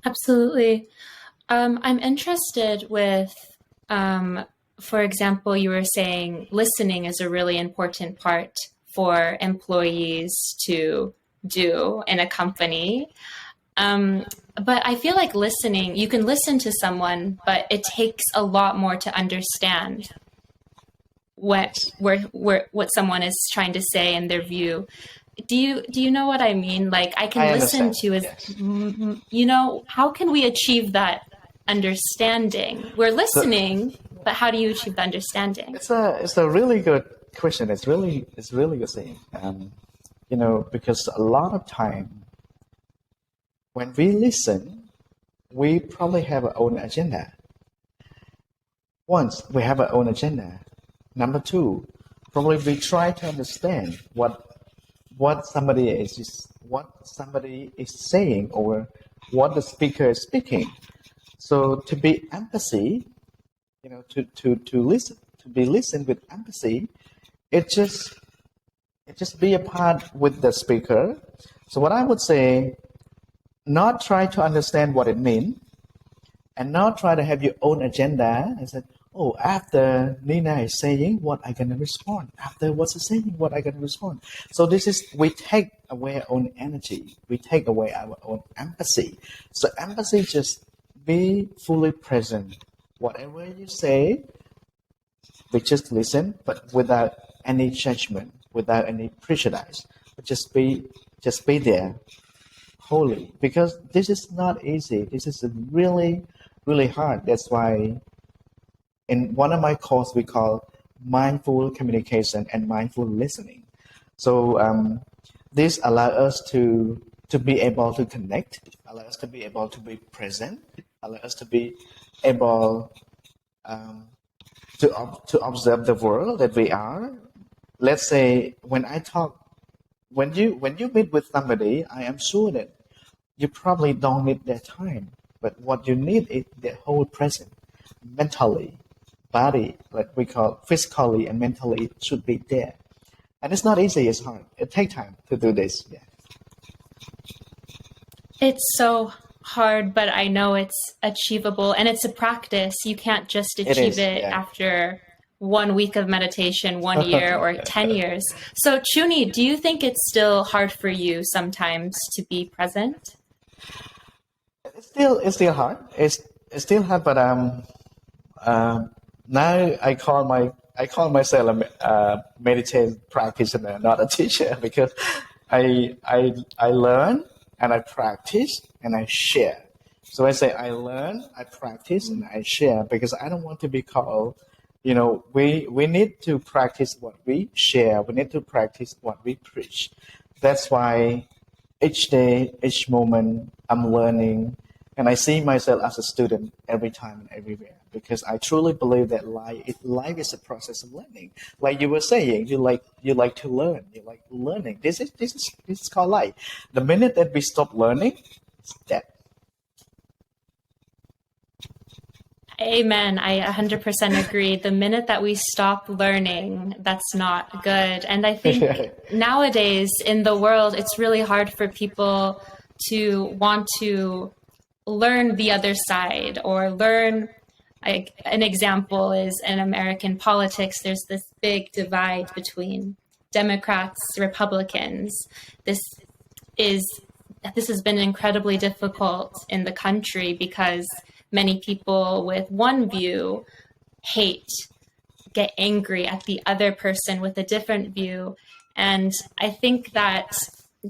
Absolutely. I'm interested with, for example, you were saying listening is a really important part for employees to do in a company. Um, but I feel like listening, you can listen to someone, but it takes a lot more to understand Yes, what someone is trying to say and their view. Do you know what I mean? Like I can I listen understand. to as Yes. how can we achieve that understanding? We're So listening, but how do you achieve the understanding? it's a really good question. It's really good saying. Because a lot of time when we listen, we probably have our own agenda. Once we have our own agenda. Number two, probably we try to understand what somebody is saying or what the speaker is speaking. So to be empathy, to listen, to be listened with empathy, it just it just be a part with the speaker. So what I would say, not try to understand what it means, and not try to have your own agenda and say, oh, after Nina is saying what I gonna respond. After what's saying what I gonna respond. So this is we take away our own energy. We take away our own empathy. So empathy just be fully present. Whatever you say, we just listen, but without any judgment, without any prejudice. But just be there wholly. Because this is not easy. This is really, really hard. That's why in one of my courses we call mindful communication and mindful listening. So this allows us to be able to connect, allow us to be able to be present, allow us to be able to observe the world that we are. Let's say when you meet with somebody, I am sure that you probably don't need their time, but what you need is their whole present, mentally, body, like we call physically and mentally, it should be there. And it's not easy; it's hard. It takes time to do this. Yeah, It's so hard, but I know it's achievable and it's a practice. You can't just it achieve is. it Yeah. after 1 week of meditation, 1 year, or 10 years. So, Chuni, do you think it's still hard for you sometimes to be present? It's still hard. It's still hard, but um, now I call myself a meditation practitioner, not a teacher, because I learn and I practice and I share. So I say I learn, I practice, and I share because I don't want to be called. We need to practice what we share. We need to practice what we preach. That's why each day, each moment, I'm learning, and I see myself as a student every time and everywhere because I truly believe that life is a process of learning. Like you were saying, you like to learn, you like learning. This is called life. The minute that we stop learning, it's dead. Amen. I 100% agree. The minute that we stop learning, that's not good. And I think nowadays in the world, it's really hard for people to want to learn the other side or learn. Like an example is in American politics, there's this big divide between Democrats, Republicans. This is this has been incredibly difficult in the country because many people with one view hate, get angry at the other person with a different view. And I think that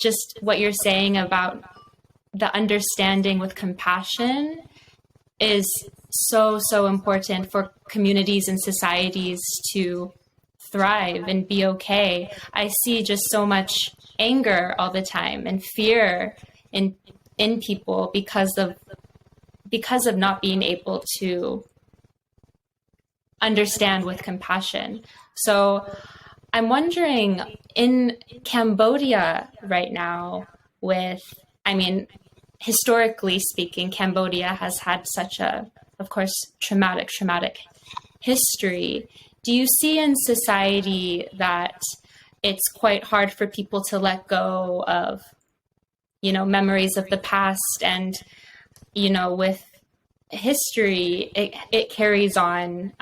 just what you're saying about the understanding with compassion is so, so important for communities and societies to thrive and be okay. I see just so much anger all the time and fear in people because of not being able to understand with compassion. So I'm wondering in Cambodia right now, with, I mean, historically speaking, Cambodia has had such a, of course, traumatic history. Do you see in society that it's quite hard for people to let go of, memories of the past and, with history, it carries on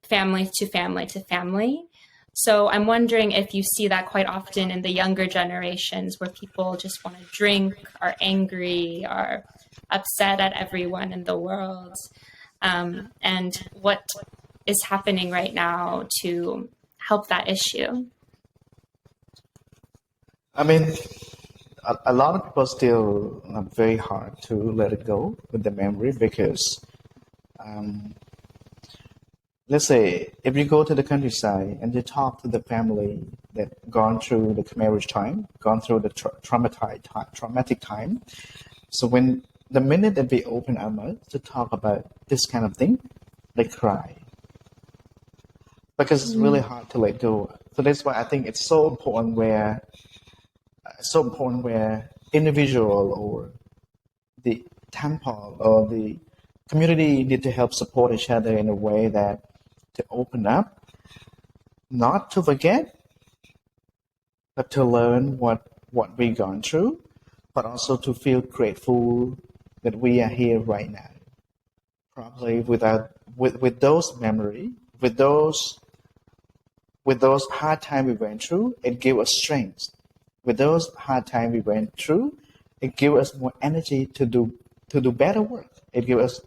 family to family to family. So I'm wondering if you see that quite often in the younger generations, where people just want to drink, are angry, are upset at everyone in the world, and what is happening right now to help that issue. I mean, a lot of people still very hard to let it go with the memory because let's say if you go to the countryside and you talk to the family that gone through the marriage time, gone through the traumatic time. So when the minute that we open our mouth to talk about this kind of thing, they cry because it's really hard to let go. So that's why I think it's so important where individual or the temple or the community need to help support each other in a way that to open up, not to forget, but to learn what we've gone through, but also to feel grateful that we are here right now. Probably with those memory, with those hard time we went through, it gave us strength. With those hard time we went through, it gave us more energy to do better work. It gave us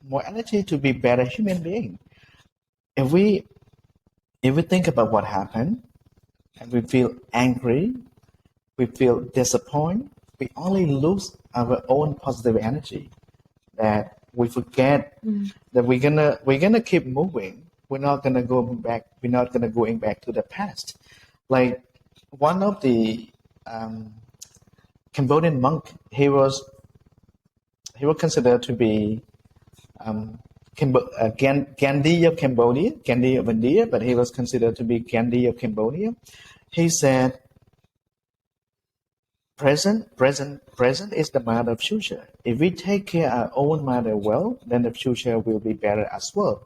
more energy to be better human being. If we think about what happened and we feel angry, we feel disappointed, we only lose our own positive energy. That we forget that we're gonna keep moving. We're not gonna go back. We're not gonna going back to the past. Like one of the Cambodian monk, he was considered to be Gandhi of Cambodia, Gandhi of India, but he was considered to be Gandhi of Cambodia. He said, present is the matter of future. If we take care of our own matter well, then the future will be better as well.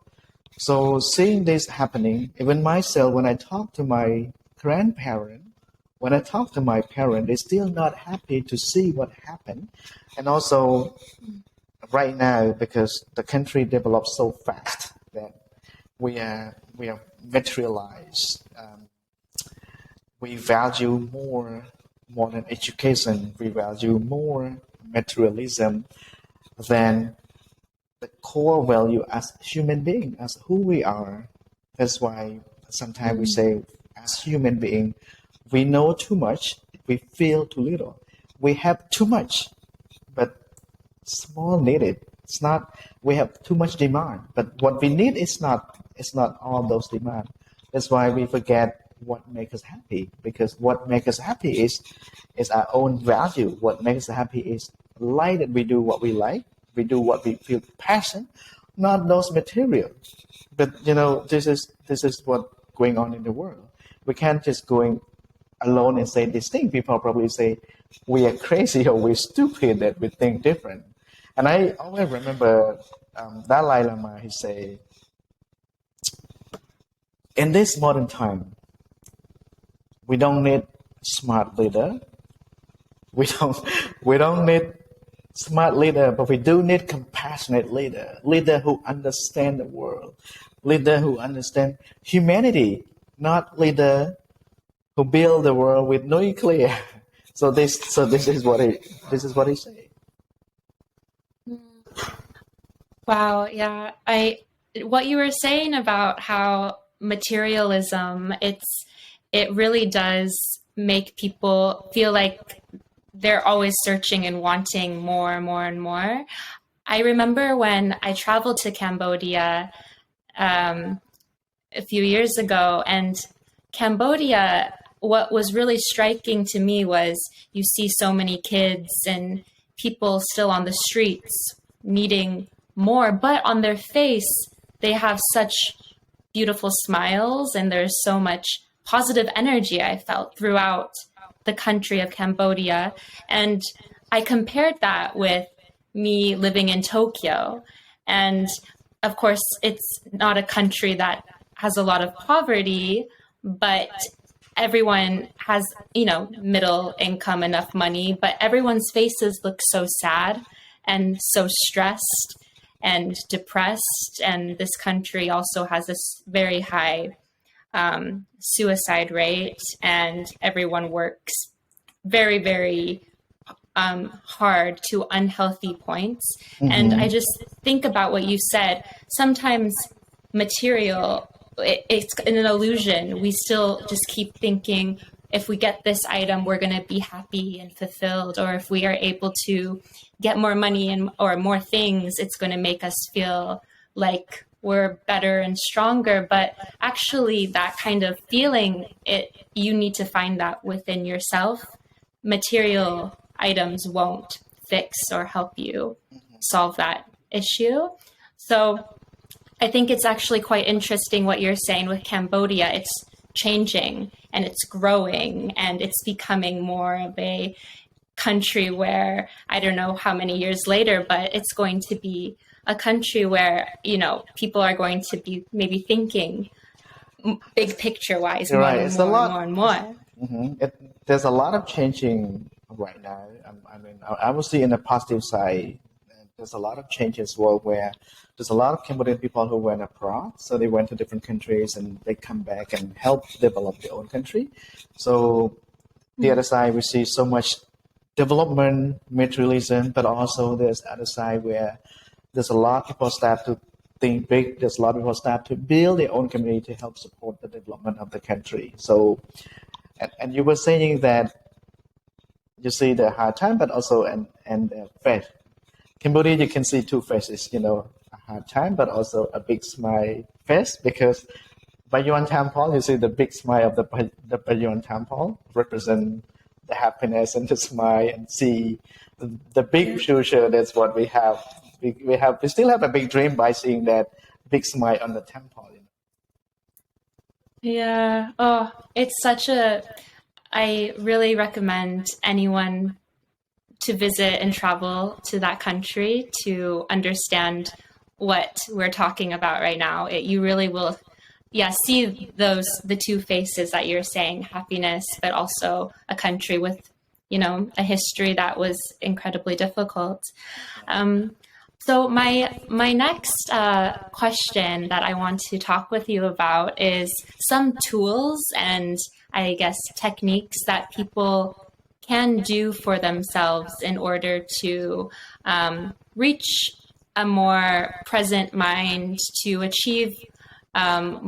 So seeing this happening, even myself, when I talk to my grandparent, when I talk to my parent, they're still not happy to see what happened. And also right now, because the country developed so fast that we are materialized. We value more than education. We value more materialism than the core value as human being, as who we are. That's why sometimes we say, as human being, we know too much, we feel too little. We have too much, but small needed. It's not we have too much demand, but what we need is not all those demand. That's why we forget what makes us happy, because what makes us happy is our own value. What makes us happy is like that we do what we like, we do what we feel passion, not those material. But this is what going on in the world. We can't just going alone and say this thing. People probably say we are crazy or we're stupid that we think different. And I always remember Dalai Lama. He say, in this modern time, we don't need smart leader. We don't need smart leader, but we do need compassionate leader who understand the world, leader who understand humanity, not leader who build the world with nuclear. So this is what he said. Wow, yeah. What you were saying about how materialism, it really does make people feel like they're always searching and wanting more and more and more. I remember when I traveled to Cambodia a few years ago, and Cambodia, what was really striking to me was you see so many kids and people still on the streets needing more, but on their face, they have such beautiful smiles, and there's so much positive energy I felt throughout the country of Cambodia. And I compared that with me living in Tokyo. And of course, it's not a country that has a lot of poverty, but everyone has, middle income, enough money, but everyone's faces look so sad. and so stressed and depressed. And this country also has this very high suicide rate, and everyone works very, very hard to unhealthy points. And I just think about what you said. Sometimes material, it's an illusion. We still just keep thinking, if we get this item, we're going to be happy and fulfilled. Or if we are able to get more money and or more things, it's going to make us feel like we're better and stronger. But actually, that kind of feeling, you need to find that within yourself. Material items won't fix or help you solve that issue. So I think it's actually quite interesting what you're saying with Cambodia. It's changing and it's growing and it's becoming more of a country where, I don't know how many years later, but it's going to be a country where, you know, people are going to be maybe thinking big picture wise, more and more and more. There's a lot of changing right now. I mean, I would see in the positive side, there's a lot of changes where there's a lot of Cambodian people who went abroad. So they went to different countries and they come back and help develop their own country. So the other side, we see so much development, materialism, but also there's the other side where there's a lot of people start to think big. There's a lot of people start to build their own community to help support the development of the country. So, and you were saying that you see the hard time, but also and the face. Cambodia, you can see two faces, you know, a hard time, but also a big smile face, because Bayon Temple, you see the big smile of the Bayon Temple represent the happiness and the smile, and see the big future. That's what we have. We still have a big dream by seeing that big smile on the temple. You know? Yeah. Oh, it's I really recommend anyone to visit and travel to that country to understand what we're talking about right now. You really will, see the two faces that you're saying, happiness, but also a country with, you know, a history that was incredibly difficult. So my next question that I want to talk with you about is some tools and I guess techniques that people can do for themselves in order to reach a more present mind, to achieve more